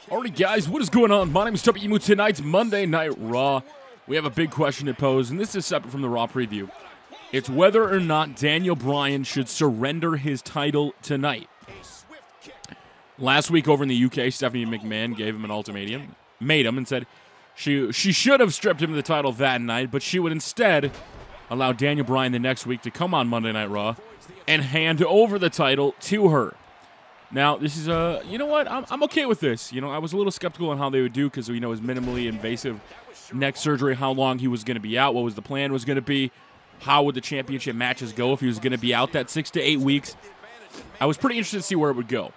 Alrighty, guys, what is going on? My name is Tubby. Tonight's Monday Night Raw. We have a big question to pose, and this is separate from the Raw preview. It's whether or not Daniel Bryan should surrender his title tonight. Last week over in the UK, Stephanie McMahon gave him an ultimatum, made him, and said she should have stripped him of the title that night, but she would instead allow Daniel Bryan the next week to come on Monday Night Raw and hand over the title to her. Now, this is you know what? I'm okay with this. You know, I was a little skeptical on how they would do because we know his minimally invasive neck surgery, how long he was going to be out, what was the plan was going to be, how would the championship matches go if he was going to be out that 6 to 8 weeks. I was pretty interested to see where it would go.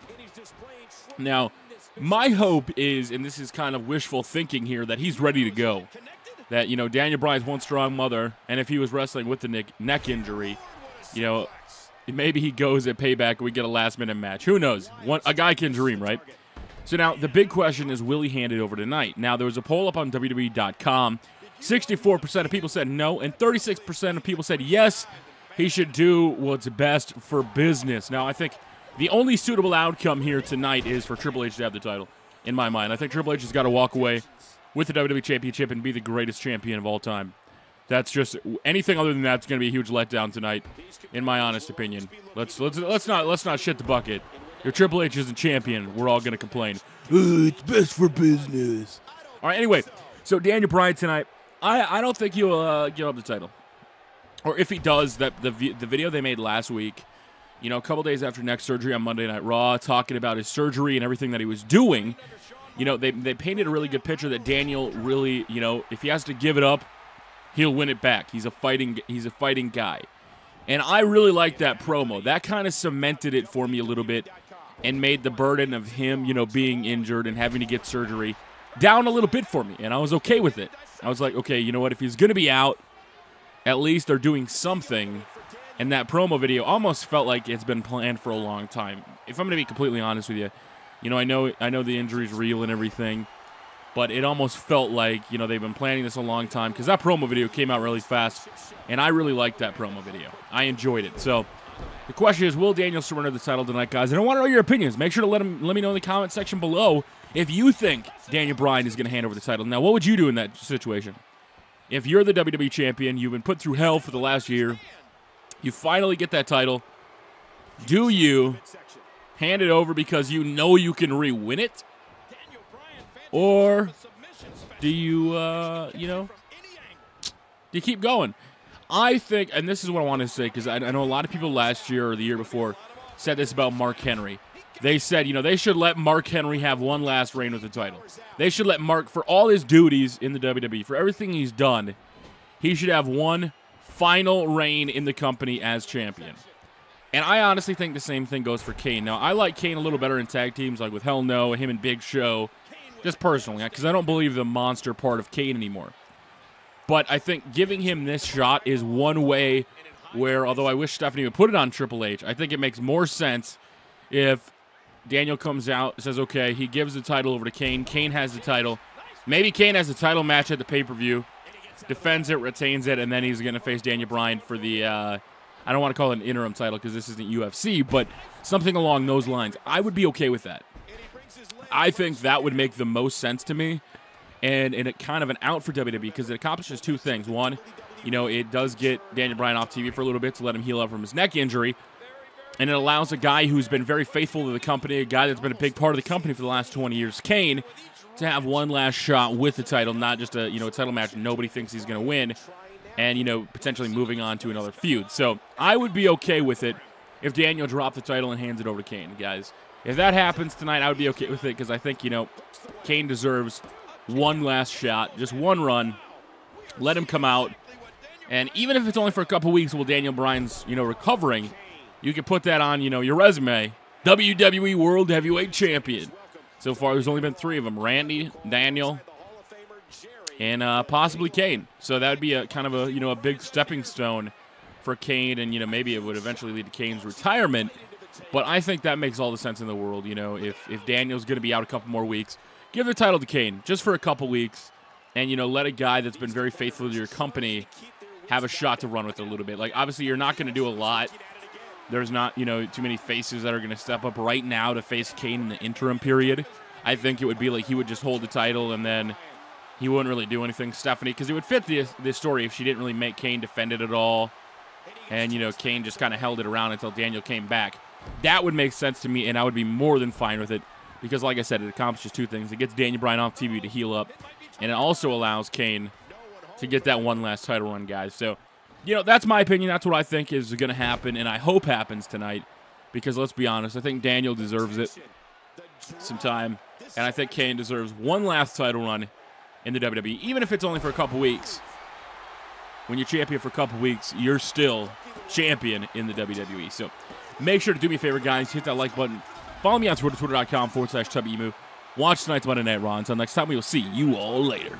Now, my hope is, and this is kind of wishful thinking here, that he's ready to go. That, you know, Daniel Bryan's one strong mother, and if he was wrestling with the neck injury, you know, maybe he goes at Payback and we get a last-minute match. Who knows? A guy can dream, right? So now the big question is, will he hand it over tonight? Now, there was a poll up on WWE.com. 64% of people said no, and 36% of people said yes, he should do what's best for business. Now, I think the only suitable outcome here tonight is for Triple H to have the title, in my mind. I think Triple H has got to walk away with the WWE Championship and be the greatest champion of all time. That's just anything other than that's going to be a huge letdown tonight, in my honest opinion. Let's not shit the bucket. If Triple H isn't champion, we're all going to complain. It's best for business. All right. Anyway, so Daniel Bryan tonight, I don't think he'll give up the title, or if he does, that the video they made last week, you know, a couple days after neck surgery on Monday Night Raw, talking about his surgery and everything that he was doing. You know, they painted a really good picture that Daniel really, you know, if he has to give it up, he'll win it back. He's a fighting guy. And I really liked that promo. That kind of cemented it for me a little bit and made the burden of him, you know, being injured and having to get surgery down a little bit for me. And I was okay with it. I was like, okay, you know what? If he's going to be out, at least they're doing something. And that promo video almost felt like it's been planned for a long time. If I'm going to be completely honest with you, you know, I know the injury's real and everything, but it almost felt like, you know, they've been planning this a long time because that promo video came out really fast, and I really liked that promo video. I enjoyed it. So the question is, will Daniel surrender the title tonight, guys? And I want to know your opinions. Make sure to let me know in the comment section below if you think Daniel Bryan is going to hand over the title. Now, what would you do in that situation? If you're the WWE champion, you've been put through hell for the last year, you finally get that title, do you hand it over because you know you can re-win it? Or do you, you know, do you keep going? I think, and this is what I want to say, because I know a lot of people last year or the year before said this about Mark Henry. They said, you know, they should let Mark Henry have one last reign with the title. They should let Mark, for all his duties in the WWE, for everything he's done, he should have one final reign in the company as champion. And I honestly think the same thing goes for Kane. Now, I like Kane a little better in tag teams, like with Hell No, him and Big Show, just personally, because I don't believe the monster part of Kane anymore. But I think giving him this shot is one way where, although I wish Stephanie would put it on Triple H, I think it makes more sense if Daniel comes out, says, okay, he gives the title over to Kane. Kane has the title. Maybe Kane has a title match at the pay-per-view, defends it, retains it, and then he's going to face Daniel Bryan for the, I don't want to call it an interim title because this isn't UFC, but something along those lines. I would be okay with that. I think that would make the most sense to me, and it kind of an out for WWE because it accomplishes two things. One, you know, it does get Daniel Bryan off TV for a little bit to let him heal up from his neck injury, and it allows a guy who's been very faithful to the company, a guy that's been a big part of the company for the last 20 years, Kane, to have one last shot with the title, not just a, you know, a title match nobody thinks he's going to win, and, you know, potentially moving on to another feud. So I would be okay with it if Daniel dropped the title and hands it over to Kane, guys. If that happens tonight, I would be okay with it because I think, you know, Kane deserves one last shot, just one run. Let him come out. And even if it's only for a couple weeks while Daniel Bryan's, you know, recovering, you can put that on, you know, your resume. WWE World Heavyweight Champion. So far, there's only been 3 of them. Randy, Daniel, and possibly Kane. So that would be a kind of a, you know, a big stepping stone for Kane. And, you know, maybe it would eventually lead to Kane's retirement. But I think that makes all the sense in the world, you know, if Daniel's going to be out a couple more weeks, give the title to Kane just for a couple weeks and, you know, let a guy that's been very faithful to your company have a shot to run with it a little bit. Like, obviously, you're not going to do a lot. There's not, you know, too many faces that are going to step up right now to face Kane in the interim period. I think it would be like he would just hold the title and then he wouldn't really do anything, Stephanie, because it would fit this story if she didn't really make Kane defend it at all. And, Kane just kind of held it around until Daniel came back. That would make sense to me, and I would be more than fine with it because, like I said, it accomplishes two things. It gets Daniel Bryan off TV to heal up, and it also allows Kane to get that one last title run, guys. So, that's my opinion. That's what I think is going to happen, and I hope happens tonight because, let's be honest, I think Daniel deserves it some time, and I think Kane deserves one last title run in the WWE, even if it's only for a couple weeks. When you're champion for a couple weeks, you're still champion in the WWE. So make sure to do me a favor, guys. Hit that like button. Follow me on Twitter, twitter.com/TubbyEmu. Watch tonight's Monday Night Raw. Until next time, we will see you all later.